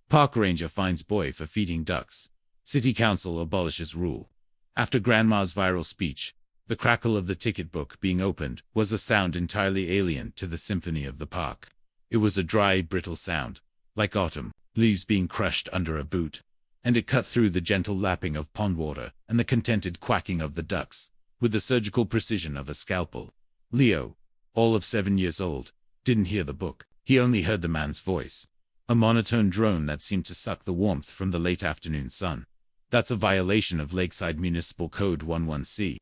Park ranger finds boy for feeding ducks. City council abolishes rule. After Grandma's viral speech, the crackle of the ticket book being opened was a sound entirely alien to the symphony of the park. It was a dry, brittle sound, like autumn leaves being crushed under a boot, and it cut through the gentle lapping of pond water and the contented quacking of the ducks, with the surgical precision of a scalpel. Leo, all of 7 years old, didn't hear the book. He only heard the man's voice, a monotone drone that seemed to suck the warmth from the late afternoon sun. That's a violation of Lakeside Municipal Code 11C.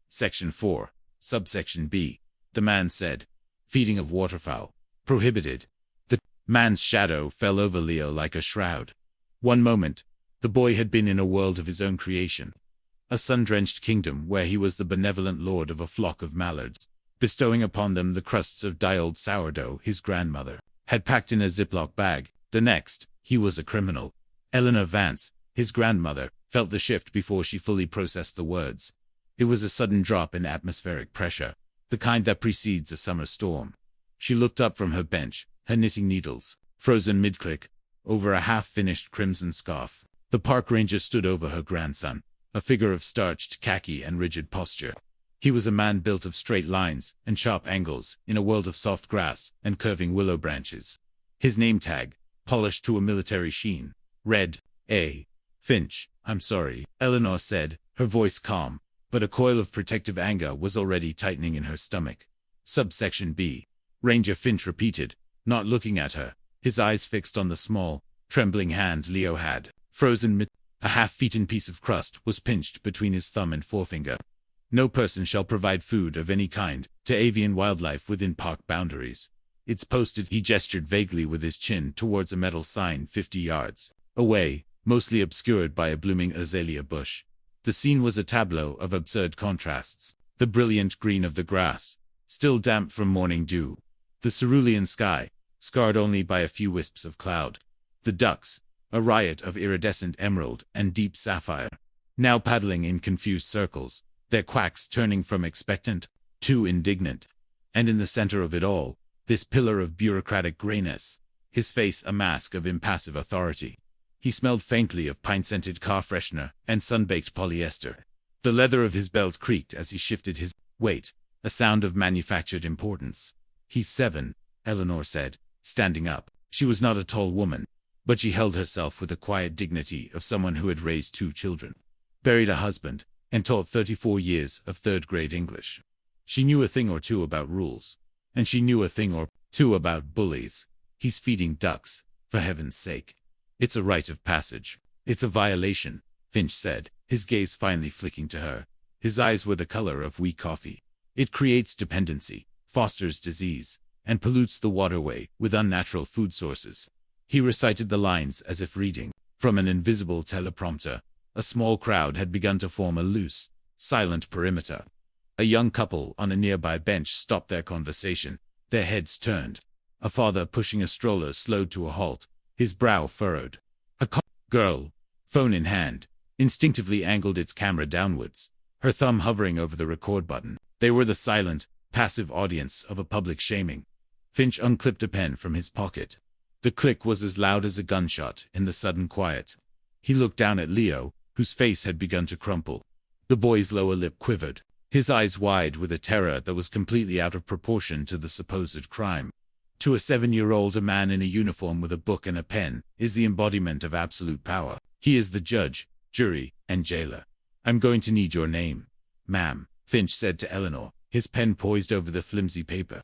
Section 4, subsection B. The man said, feeding of waterfowl, prohibited. The man's shadow fell over Leo like a shroud. One moment, the boy had been in a world of his own creation, a sun-drenched kingdom where he was the benevolent lord of a flock of mallards, bestowing upon them the crusts of die-old sourdough his grandmother had packed in a Ziploc bag. The next, he was a criminal. Eleanor Vance, his grandmother, felt the shift before she fully processed the words. It was a sudden drop in atmospheric pressure, the kind that precedes a summer storm. She looked up from her bench, her knitting needles frozen mid-click over a half-finished crimson scarf. The park ranger stood over her grandson, a figure of starched khaki and rigid posture. He was a man built of straight lines and sharp angles in a world of soft grass and curving willow branches. His name tag, polished to a military sheen, read, A. Finch. "I'm sorry," Eleanor said, her voice calm, but a coil of protective anger was already tightening in her stomach. Subsection B. Ranger Finch repeated, not looking at her, his eyes fixed on the small, trembling hand Leo had frozen mid. A half-eaten piece of crust was pinched between his thumb and forefinger. No person shall provide food of any kind to avian wildlife within park boundaries. It's posted. He gestured vaguely with his chin towards a metal sign 50 yards away, mostly obscured by a blooming azalea bush. The scene was a tableau of absurd contrasts. The brilliant green of the grass, still damp from morning dew. The cerulean sky, scarred only by a few wisps of cloud. The ducks, a riot of iridescent emerald and deep sapphire, now paddling in confused circles, their quacks turning from expectant to indignant. And in the center of it all, this pillar of bureaucratic grayness, his face a mask of impassive authority. He smelled faintly of pine-scented car freshener and sun-baked polyester. The leather of his belt creaked as he shifted his weight, a sound of manufactured importance. "He's 7, Eleanor said, standing up. She was not a tall woman, but she held herself with the quiet dignity of someone who had raised 2 children, buried a husband, and taught 34 years of third-grade English. She knew a thing or two about rules, and she knew a thing or two about bullies. He's feeding ducks, for heaven's sake. It's a rite of passage." "It's a violation," Finch said, his gaze finally flicking to her. His eyes were the color of weak coffee. "It creates dependency, fosters disease, and pollutes the waterway with unnatural food sources." He recited the lines as if reading from an invisible teleprompter. A small crowd had begun to form a loose, silent perimeter. A young couple on a nearby bench stopped their conversation, their heads turned. A father pushing a stroller slowed to a halt, his brow furrowed. A girl, phone in hand, instinctively angled its camera downwards, her thumb hovering over the record button. They were the silent, passive audience of a public shaming. Finch unclipped a pen from his pocket. The click was as loud as a gunshot in the sudden quiet. He looked down at Leo, whose face had begun to crumple. The boy's lower lip quivered, his eyes wide with a terror that was completely out of proportion to the supposed crime. To a 7-year-old, a man in a uniform with a book and a pen is the embodiment of absolute power. He is the judge, jury, and jailer. "I'm going to need your name, ma'am," Finch said to Eleanor, his pen poised over the flimsy paper.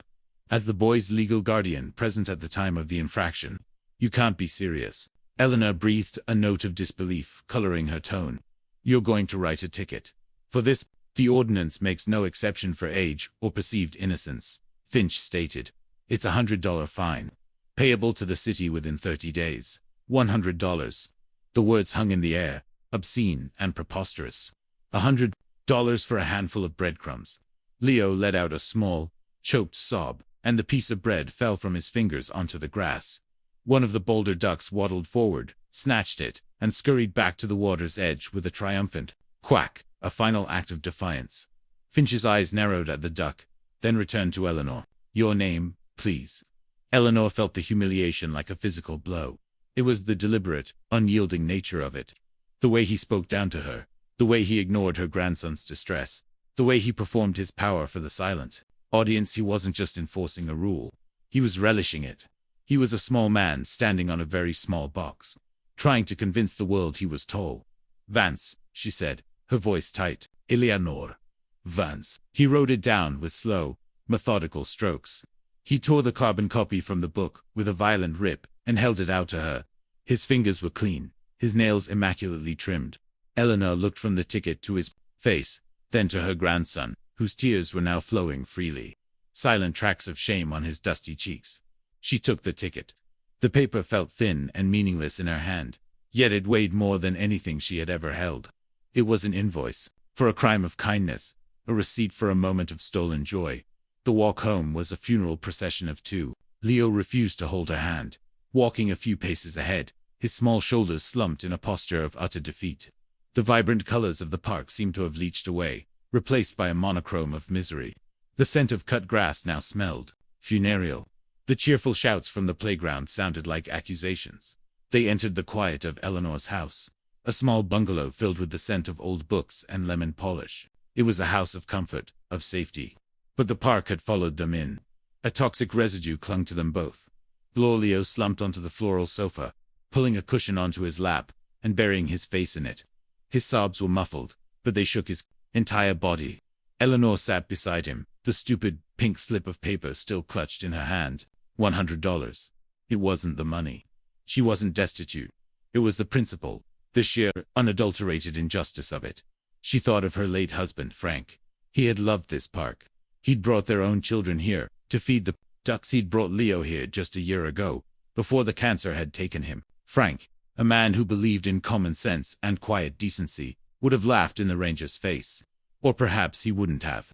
"As the boy's legal guardian present at the time of the infraction." "You can't be serious." Eleanor breathed, a note of disbelief coloring her tone. "You're going to write a ticket. For this, the ordinance makes no exception for age or perceived innocence," Finch stated. "It's a $100 fine, payable to the city within 30 days. $100. The words hung in the air, obscene and preposterous. $100 for a handful of breadcrumbs. Leo let out a small, choked sob, and the piece of bread fell from his fingers onto the grass. One of the bolder ducks waddled forward, snatched it, and scurried back to the water's edge with a triumphant quack, a final act of defiance. Finch's eyes narrowed at the duck, then returned to Eleanor. "Your name, please." Eleanor felt the humiliation like a physical blow. It was the deliberate, unyielding nature of it. The way he spoke down to her, the way he ignored her grandson's distress, the way he performed his power for the silent audience. He wasn't just enforcing a rule. He was relishing it. He was a small man standing on a very small box, trying to convince the world he was tall. Vance, she said, her voice tight. Eleanor. Vance. He wrote it down with slow, methodical strokes. He tore the carbon copy from the book with a violent rip and held it out to her. His fingers were clean, his nails immaculately trimmed. Eleanor looked from the ticket to his face, then to her grandson, whose tears were now flowing freely. Silent tracks of shame on his dusty cheeks. She took the ticket. The paper felt thin and meaningless in her hand, yet it weighed more than anything she had ever held. It was an invoice for a crime of kindness, a receipt for a moment of stolen joy. The walk home was a funeral procession of two. Leo refused to hold her hand, walking a few paces ahead, his small shoulders slumped in a posture of utter defeat. The vibrant colors of the park seemed to have leached away, replaced by a monochrome of misery. The scent of cut grass now smelled funereal. The cheerful shouts from the playground sounded like accusations. They entered the quiet of Eleanor's house, a small bungalow filled with the scent of old books and lemon polish. It was a house of comfort, of safety. But the park had followed them in. A toxic residue clung to them both. Leo slumped onto the floral sofa, pulling a cushion onto his lap and burying his face in it. His sobs were muffled, but they shook his entire body. Eleanor sat beside him, the stupid, pink slip of paper still clutched in her hand. $100. It wasn't the money. She wasn't destitute. It was the principle, the sheer, unadulterated injustice of it. She thought of her late husband, Frank. He had loved this park. He'd brought their own children here to feed the ducks. He'd brought Leo here just a year ago, before the cancer had taken him. Frank, a man who believed in common sense and quiet decency, would have laughed in the ranger's face. Or perhaps he wouldn't have.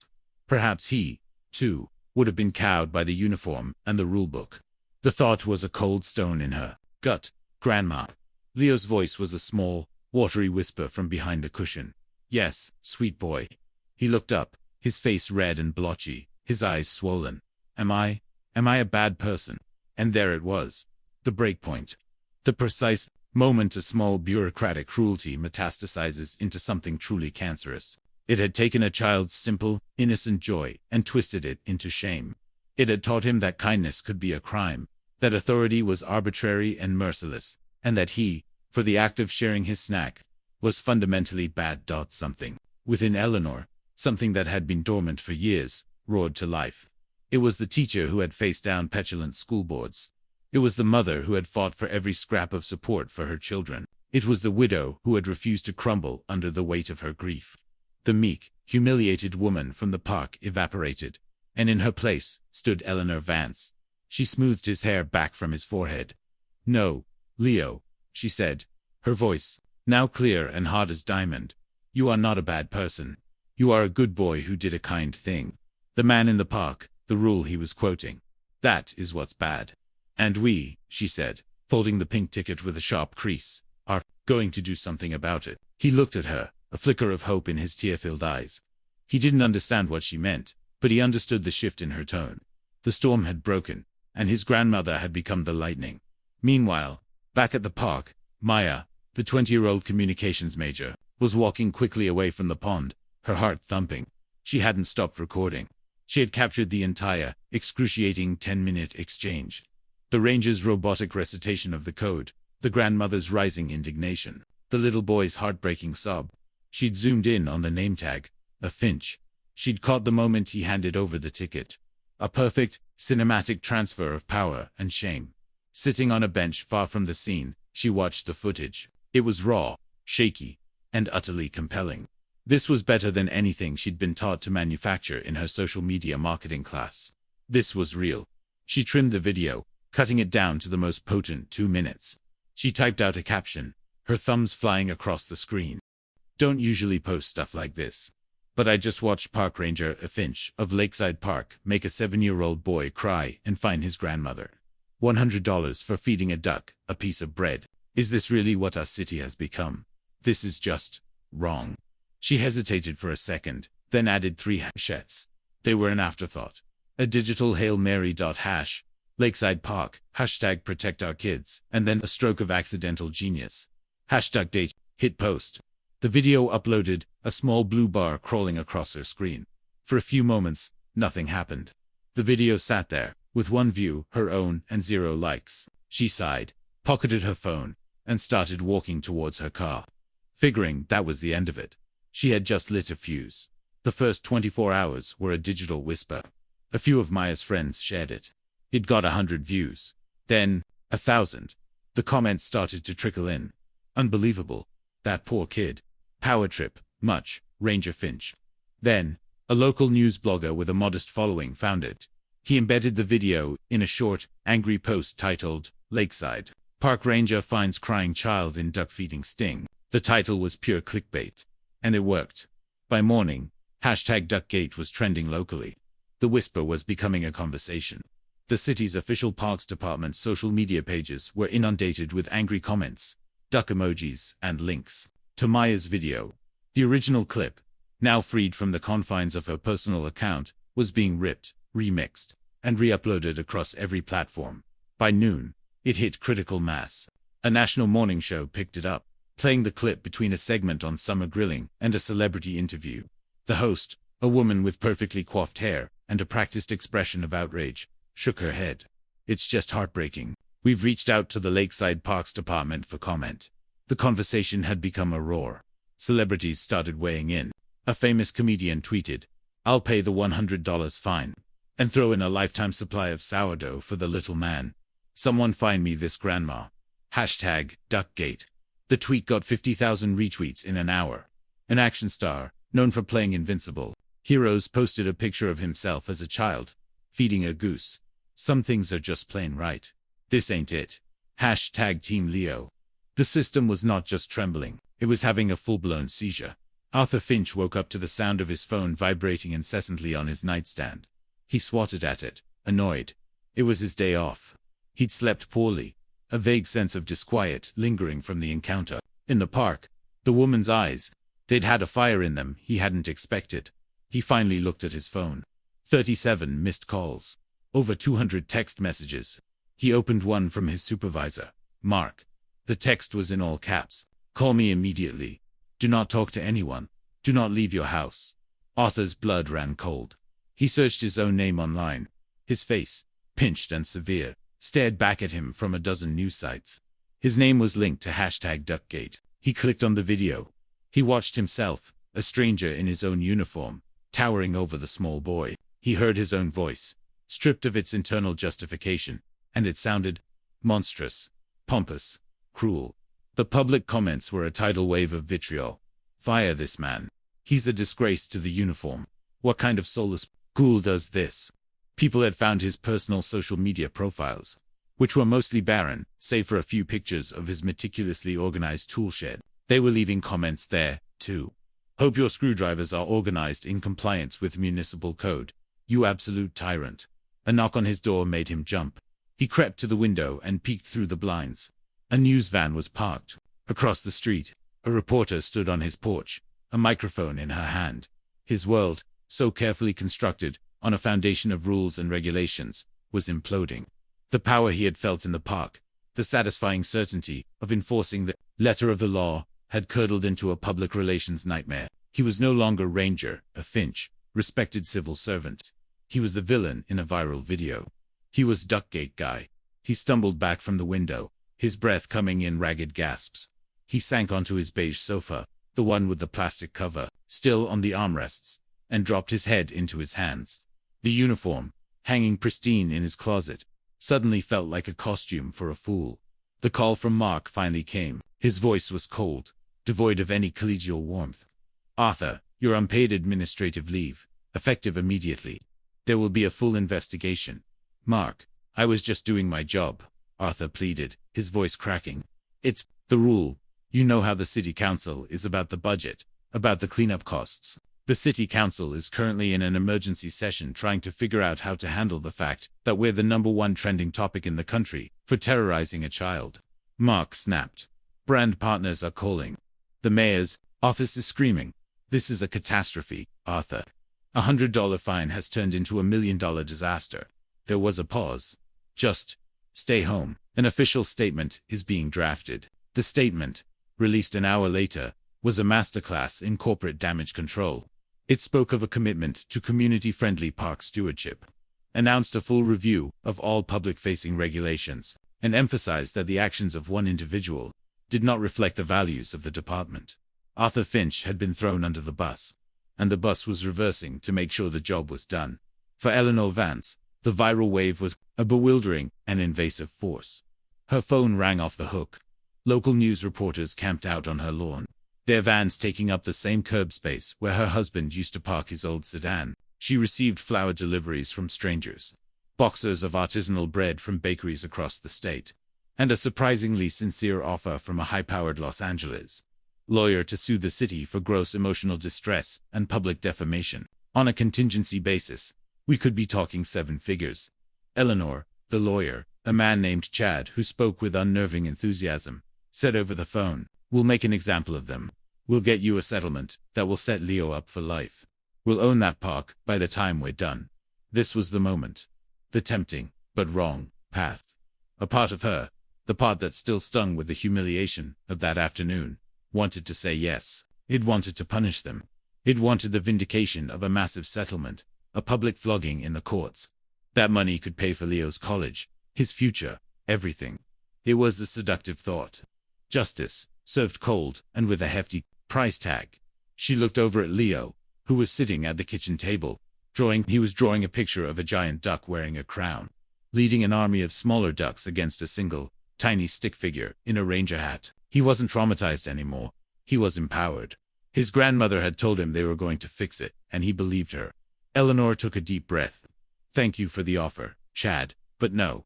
Perhaps he, too, would have been cowed by the uniform and the rulebook. The thought was a cold stone in her gut. Grandma. Leo's voice was a small, watery whisper from behind the cushion. Yes, sweet boy. He looked up, his face red and blotchy, his eyes swollen. Am I a bad person? And there it was. The breakpoint. The precise moment a small bureaucratic cruelty metastasizes into something truly cancerous. It had taken a child's simple, innocent joy and twisted it into shame. It had taught him that kindness could be a crime, that authority was arbitrary and merciless, and that he, for the act of sharing his snack, was fundamentally bad. Something within Eleanor, something that had been dormant for years, roared to life. It was the teacher who had faced down petulant school boards. It was the mother who had fought for every scrap of support for her children. It was the widow who had refused to crumble under the weight of her grief. The meek, humiliated woman from the park evaporated, and in her place stood Eleanor Vance. She smoothed his hair back from his forehead. No, Leo, she said, her voice, now clear and hard as diamond. You are not a bad person. You are a good boy who did a kind thing. The man in the park, the rule he was quoting. That is what's bad. And we, she said, folding the pink ticket with a sharp crease, are going to do something about it. He looked at her, a flicker of hope in his tear-filled eyes. He didn't understand what she meant, but he understood the shift in her tone. The storm had broken, and his grandmother had become the lightning. Meanwhile, back at the park, Maya, the 20-year-old communications major, was walking quickly away from the pond, her heart thumping. She hadn't stopped recording. She had captured the entire, excruciating 10-minute exchange. The ranger's robotic recitation of the code, the grandmother's rising indignation, the little boy's heartbreaking sob. She'd zoomed in on the name tag, a Finch. She'd caught the moment he handed over the ticket. A perfect, cinematic transfer of power and shame. Sitting on a bench far from the scene, she watched the footage. It was raw, shaky, and utterly compelling. This was better than anything she'd been taught to manufacture in her social media marketing class. This was real. She trimmed the video, cutting it down to the most potent 2 minutes. She typed out a caption, her thumbs flying across the screen. Don't usually post stuff like this. But I just watched Park Ranger Finch of Lakeside Park make a 7-year-old boy cry and find his grandmother. $100 for feeding a duck a piece of bread. Is this really what our city has become? This is just wrong. She hesitated for a second, then added 3 hashettes. They were an afterthought. A digital Hail Mary. Lakeside Park, hashtag protect our kids, and then a stroke of accidental genius. Hashtag date, hit post. The video uploaded, a small blue bar crawling across her screen. For a few moments, nothing happened. The video sat there, with one view, her own, and 0 likes. She sighed, pocketed her phone, and started walking towards her car. Figuring that was the end of it. She had just lit a fuse. The first 24 hours were a digital whisper. A few of Maya's friends shared it. It got 100 views. Then, 1,000. The comments started to trickle in. Unbelievable. That poor kid. Power trip. Much. Ranger Finch. Then, a local news blogger with a modest following found it. He embedded the video in a short, angry post titled, Lakeside Park Ranger Finds Crying Child in Duck Feeding Sting. The title was pure clickbait. And it worked. By morning, hashtag Duckgate was trending locally. The whisper was becoming a conversation. The city's official parks department social media pages were inundated with angry comments, duck emojis, and links to Maya's video. The original clip, now freed from the confines of her personal account, was being ripped, remixed, and re-uploaded across every platform. By noon, it hit critical mass. A national morning show picked it up, playing the clip between a segment on summer grilling and a celebrity interview. The host, a woman with perfectly coiffed hair and a practiced expression of outrage, shook her head. It's just heartbreaking. We've reached out to the Lakeside Parks Department for comment. The conversation had become a roar. Celebrities started weighing in. A famous comedian tweeted, "I'll pay the $100 fine. And throw in a lifetime supply of sourdough for the little man. Someone find me this grandma." Hashtag Duckgate. The tweet got 50,000 retweets in an hour. An action star, known for playing invincible heroes, posted a picture of himself as a child, feeding a goose. Some things are just plain right. This ain't it. Hashtag Team Leo. The system was not just trembling, it was having a full-blown seizure. Arthur Finch woke up to the sound of his phone vibrating incessantly on his nightstand. He swatted at it, annoyed. It was his day off. He'd slept poorly, a vague sense of disquiet lingering from the encounter. In the park, the woman's eyes, they'd had a fire in them he hadn't expected. He finally looked at his phone. 37 missed calls. Over 200 text messages. He opened one from his supervisor, Mark. The text was in all caps. "Call me immediately. Do not talk to anyone. Do not leave your house." Arthur's blood ran cold. He searched his own name online. His face, pinched and severe, stared back at him from a dozen news sites. His name was linked to hashtag Duckgate. He clicked on the video. He watched himself, a stranger in his own uniform, towering over the small boy. He heard his own voice, stripped of its internal justification, and it sounded monstrous, pompous, cruel. The public comments were a tidal wave of vitriol. "Fire this man. He's a disgrace to the uniform. What kind of soulless ghoul does this?" People had found his personal social media profiles, which were mostly barren, save for a few pictures of his meticulously organized toolshed. They were leaving comments there, too. "Hope your screwdrivers are organized in compliance with municipal code. You absolute tyrant." A knock on his door made him jump. He crept to the window and peeked through the blinds. A news van was parked. Across the street, a reporter stood on his porch, a microphone in her hand. His world, so carefully constructed, on a foundation of rules and regulations, was imploding. The power he had felt in the park, the satisfying certainty of enforcing the letter of the law, had curdled into a public relations nightmare. He was no longer Ranger, a Finch, respected civil servant. He was the villain in a viral video. He was Duckgate guy. He stumbled back from the window, his breath coming in ragged gasps. He sank onto his beige sofa, the one with the plastic cover, still on the armrests, and dropped his head into his hands. The uniform, hanging pristine in his closet, suddenly felt like a costume for a fool. The call from Mark finally came. His voice was cold, devoid of any collegial warmth. "Arthur, your unpaid administrative leave, effective immediately. There will be a full investigation." "Mark, I was just doing my job," Arthur pleaded, his voice cracking. "It's the rule. You know how the city council is about the budget, about the cleanup costs. The city council is currently in an emergency session trying to figure out how to handle the fact that we're the #1 trending topic in the country for terrorizing a child." Mark snapped. "Brand partners are calling. The mayor's office is screaming. This is a catastrophe, Arthur. $100 fine has turned into $1 million disaster." There was a pause. Just stay home. An official statement is being drafted. The statement, released an hour later, was a masterclass in corporate damage control. It spoke of a commitment to community-friendly park stewardship, announced a full review of all public-facing regulations, and emphasized that the actions of one individual did not reflect the values of the department. Arthur Finch had been thrown under the bus, and the bus was reversing to make sure the job was done. For Eleanor Vance, the viral wave was a bewildering and invasive force. Her phone rang off the hook. Local news reporters camped out on her lawn, their vans taking up the same curb space where her husband used to park his old sedan. She received flower deliveries from strangers, boxes of artisanal bread from bakeries across the state, and a surprisingly sincere offer from a high-powered Los Angeles lawyer to sue the city for gross emotional distress and public defamation. On a contingency basis, we could be talking 7 figures. Eleanor, the lawyer, a man named Chad who spoke with unnerving enthusiasm, said over the phone, "We'll make an example of them. We'll get you a settlement that will set Leo up for life. We'll own that park by the time we're done." This was the moment. The tempting, but wrong, path. A part of her, the part that still stung with the humiliation of that afternoon, wanted to say yes. It wanted to punish them. It wanted the vindication of a massive settlement, a public flogging in the courts. That money could pay for Leo's college, his future, everything. It was a seductive thought. Justice, served cold and with a hefty price tag. She looked over at Leo, who was sitting at the kitchen table. He was drawing a picture of a giant duck wearing a crown, leading an army of smaller ducks against a single, tiny stick figure in a ranger hat. He wasn't traumatized anymore. He was empowered. His grandmother had told him they were going to fix it, and he believed her. Eleanor took a deep breath. "Thank you for the offer, Chad, but no,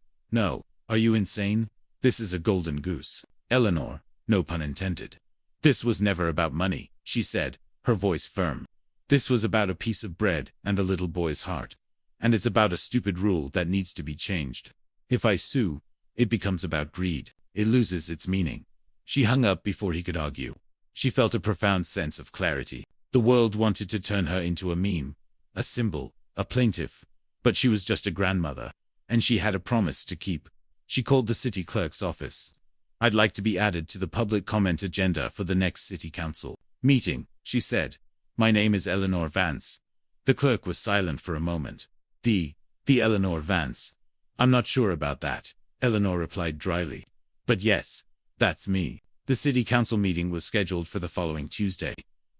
are you insane? This is a golden goose." Eleanor, no pun intended. "This was never about money," she said, her voice firm. "This was about a piece of bread and a little boy's heart. And it's about a stupid rule that needs to be changed. If I sue, it becomes about greed. It loses its meaning." She hung up before he could argue. She felt a profound sense of clarity. The world wanted to turn her into a meme, a symbol, a plaintiff. But she was just a grandmother, and she had a promise to keep. She called the city clerk's office. "I'd like to be added to the public comment agenda for the next city council meeting," she said. "My name is Eleanor Vance." The clerk was silent for a moment. The Eleanor Vance. "I'm not sure about that," Eleanor replied dryly. "But yes, that's me." The city council meeting was scheduled for the following Tuesday.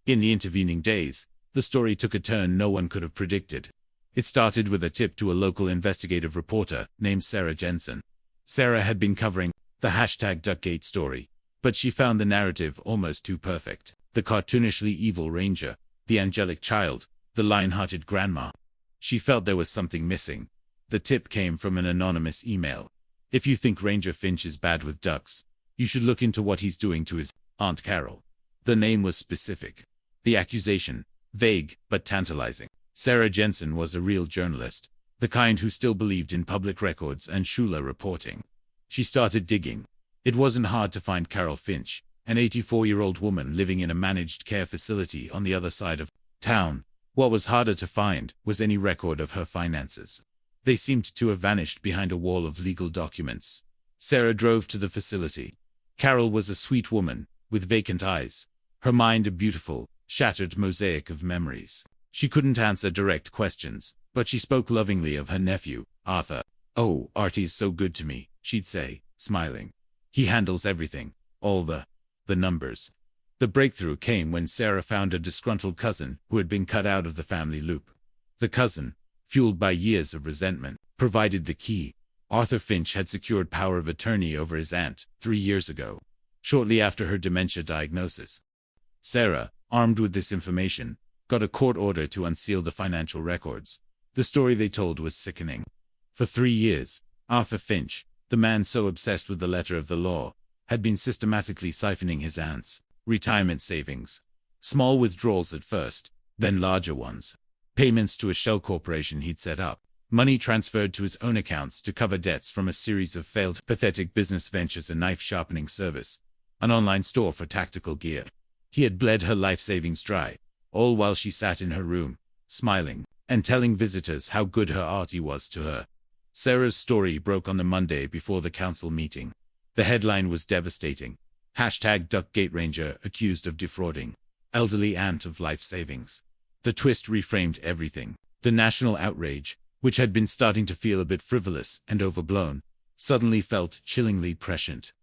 In the intervening days, the story took a turn no one could have predicted. It started with a tip to a local investigative reporter named Sarah Jensen. Sarah had been covering the #Duckgate story, but she found the narrative almost too perfect. The cartoonishly evil ranger, the angelic child, the lion-hearted grandma. She felt there was something missing. The tip came from an anonymous email. "If you think Ranger Finch is bad with ducks, you should look into what he's doing to his Aunt Carol." The name was specific. The accusation, vague but tantalizing. Sarah Jensen was a real journalist, the kind who still believed in public records and Shula reporting. She started digging. It wasn't hard to find Carol Finch, an 84-year-old woman living in a managed care facility on the other side of town. What was harder to find was any record of her finances. They seemed to have vanished behind a wall of legal documents. Sarah drove to the facility. Carol was a sweet woman, with vacant eyes, her mind a beautiful, shattered mosaic of memories. She couldn't answer direct questions, but she spoke lovingly of her nephew, Arthur. "Oh, Artie's so good to me," she'd say, smiling. "He handles everything, all the numbers." The breakthrough came when Sarah found a disgruntled cousin who had been cut out of the family loop. The cousin, fueled by years of resentment, provided the key. Arthur Finch had secured power of attorney over his aunt 3 years ago, shortly after her dementia diagnosis. Sarah, armed with this information, got a court order to unseal the financial records. The story they told was sickening. For 3 years, Arthur Finch, the man so obsessed with the letter of the law, had been systematically siphoning his aunt's retirement savings. Small withdrawals at first, then larger ones. Payments to a shell corporation he'd set up. Money transferred to his own accounts to cover debts from a series of failed, pathetic business ventures, a knife sharpening service, an online store for tactical gear. He had bled her life savings dry, all while she sat in her room, smiling, and telling visitors how good her Artie was to her. Sarah's story broke on the Monday before the council meeting. The headline was devastating. #Duckgate Ranger accused of defrauding elderly aunt of life savings. The twist reframed everything. The national outrage, which had been starting to feel a bit frivolous and overblown, suddenly felt chillingly prescient.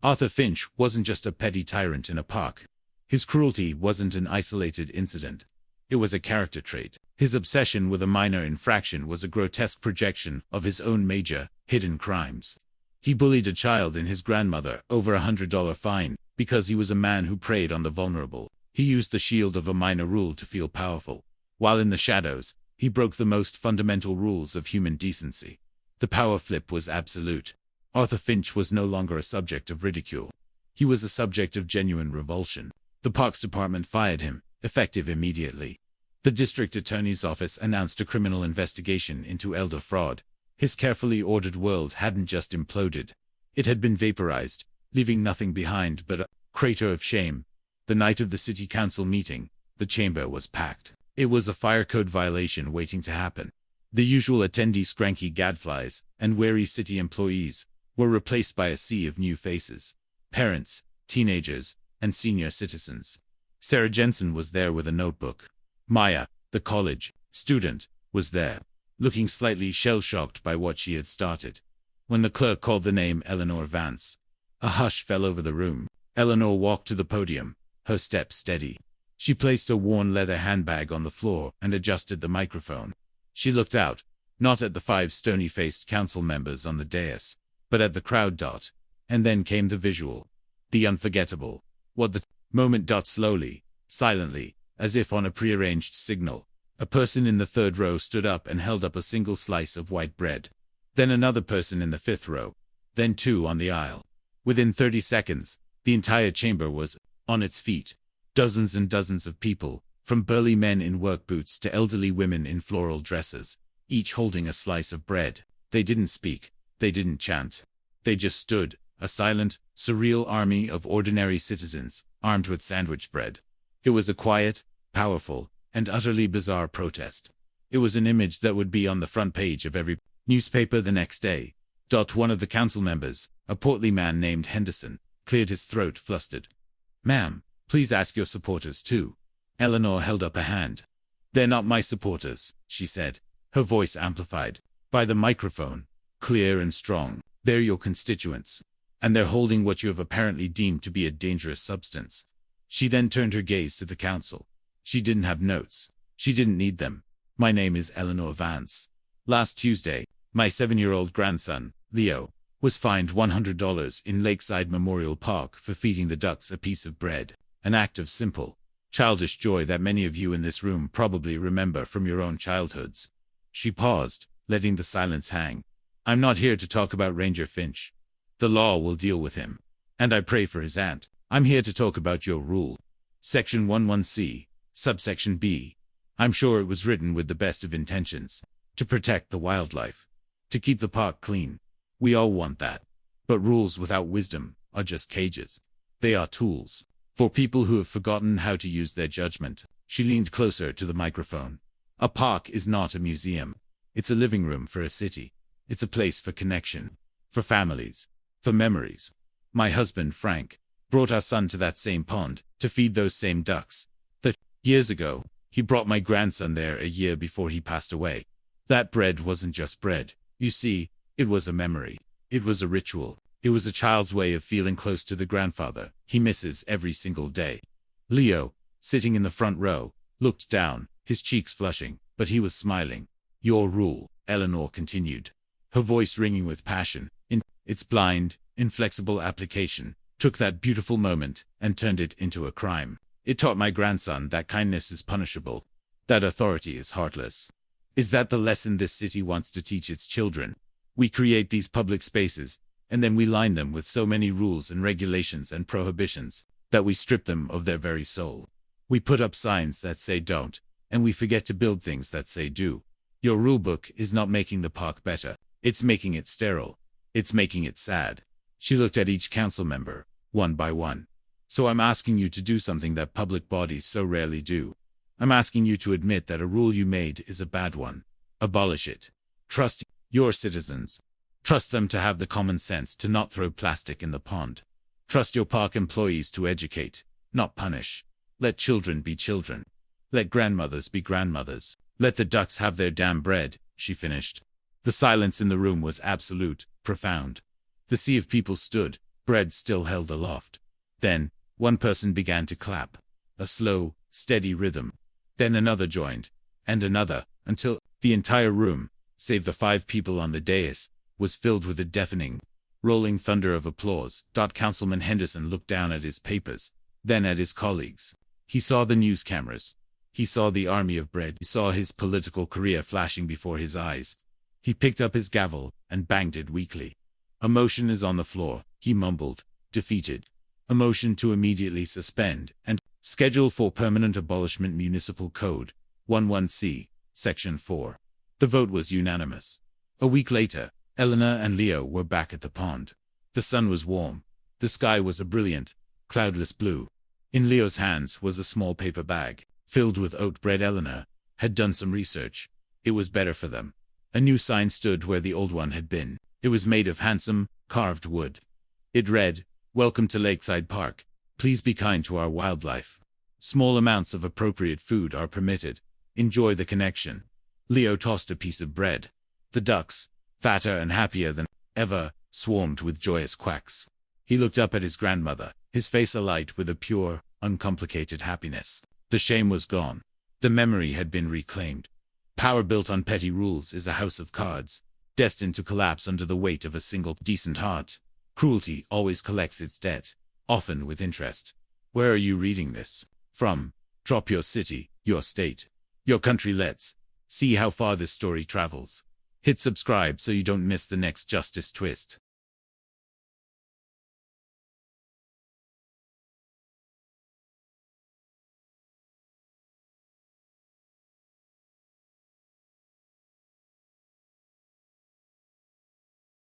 Arthur Finch wasn't just a petty tyrant in a park. His cruelty wasn't an isolated incident. It was a character trait. His obsession with a minor infraction was a grotesque projection of his own major, hidden crimes. He bullied a child and his grandmother over $100 fine because he was a man who preyed on the vulnerable. He used the shield of a minor rule to feel powerful. While in the shadows, he broke the most fundamental rules of human decency. The power flip was absolute. Arthur Finch was no longer a subject of ridicule. He was a subject of genuine revulsion. The Parks Department fired him, effective immediately. The district attorney's office announced a criminal investigation into elder fraud. His carefully ordered world hadn't just imploded. It had been vaporized, leaving nothing behind but a crater of shame. The night of the city council meeting, the chamber was packed. It was a fire code violation waiting to happen. The usual attendees, cranky gadflies and wary city employees, were replaced by a sea of new faces. Parents, teenagers, and senior citizens. Sarah Jensen was there with a notebook. Maya, the college student, was there, looking slightly shell-shocked by what she had started. When the clerk called the name Eleanor Vance, a hush fell over the room. Eleanor walked to the podium, her step steady. She placed a worn leather handbag on the floor and adjusted the microphone. She looked out, not at the 5 stony-faced council members on the dais, but at the crowd. And then came the visual. The unforgettable. What the moment. Slowly, silently, as if on a prearranged signal, a person in the 3rd row stood up and held up a single slice of white bread. Then another person in the 5th row. Then 2 on the aisle. Within 30 seconds, the entire chamber was on its feet. Dozens and dozens of people, from burly men in work boots to elderly women in floral dresses, each holding a slice of bread. They didn't speak. They didn't chant. They just stood, a silent, surreal army of ordinary citizens, armed with sandwich bread. It was a quiet, powerful, and utterly bizarre protest. It was an image that would be on the front page of every newspaper the next day. One of the council members, a portly man named Henderson, cleared his throat, flustered. "Ma'am, please ask your supporters too." Eleanor held up a hand. "They're not my supporters," she said, her voice amplified by the microphone, clear and strong. "They're your constituents. And they're holding what you have apparently deemed to be a dangerous substance." She then turned her gaze to the council. She didn't have notes. She didn't need them. "My name is Eleanor Vance. Last Tuesday, my 7-year-old grandson, Leo, was fined $100 in Lakeside Memorial Park for feeding the ducks a piece of bread. An act of simple, childish joy that many of you in this room probably remember from your own childhoods." She paused, letting the silence hang. "I'm not here to talk about Ranger Finch. The law will deal with him. And I pray for his aunt. I'm here to talk about your rule. Section 11C, subsection B. I'm sure it was written with the best of intentions. To protect the wildlife. To keep the park clean. We all want that. But rules without wisdom are just cages. They are tools. For people who have forgotten how to use their judgment." She leaned closer to the microphone. "A park is not a museum. It's a living room for a city. It's a place for connection. For families. For memories. My husband, Frank, brought our son to that same pond to feed those same ducks. Years ago, he brought my grandson there a year before he passed away. That bread wasn't just bread. You see, it was a memory. It was a ritual. It was a child's way of feeling close to the grandfather he misses every single day." Leo, sitting in the front row, looked down, his cheeks flushing, but he was smiling. "Your rule," Eleanor continued, her voice ringing with passion, "in its blind, inflexible application, took that beautiful moment and turned it into a crime. It taught my grandson that kindness is punishable, that authority is heartless. Is that the lesson this city wants to teach its children? We create these public spaces, and then we line them with so many rules and regulations and prohibitions, that we strip them of their very soul. We put up signs that say don't, and we forget to build things that say do. Your rulebook is not making the park better. It's making it sterile. It's making it sad." She looked at each council member, one by one. "So I'm asking you to do something that public bodies so rarely do. I'm asking you to admit that a rule you made is a bad one. Abolish it. Trust Your citizens. Trust them to have the common sense to not throw plastic in the pond. Trust your park employees to educate, not punish. Let children be children. Let grandmothers be grandmothers. Let the ducks have their damn bread, she finished. The silence in the room was absolute, profound. The sea of people stood, bread still held aloft. Then, one person began to clap. A slow, steady rhythm. Then another joined, and another, until the entire room, save the 5 people on the dais, was filled with a deafening, rolling thunder of applause. Councilman Henderson looked down at his papers, then at his colleagues. He saw the news cameras. He saw the army of bread. He saw his political career flashing before his eyes. He picked up his gavel and banged it weakly. A motion is on the floor, he mumbled, defeated. A motion to immediately suspend and schedule for permanent abolishment Municipal Code 11C, Section 4. The vote was unanimous. A week later, Eleanor and Leo were back at the pond. The sun was warm. The sky was a brilliant, cloudless blue. In Leo's hands was a small paper bag, filled with oat bread. Eleanor had done some research. It was better for them. A new sign stood where the old one had been. It was made of handsome, carved wood. It read, "Welcome to Lakeside Park. Please be kind to our wildlife. Small amounts of appropriate food are permitted. Enjoy the connection." Leo tossed a piece of bread. The ducks, fatter and happier than ever, swarmed with joyous quacks. He looked up at his grandmother, his face alight with a pure, uncomplicated happiness. The shame was gone. The memory had been reclaimed. Power built on petty rules is a house of cards, destined to collapse under the weight of a single decent heart. Cruelty always collects its debt, often with interest. Where are you reading this from? Drop your city, your state, your country. Let's see how far this story travels. Hit subscribe so you don't miss the next justice twist.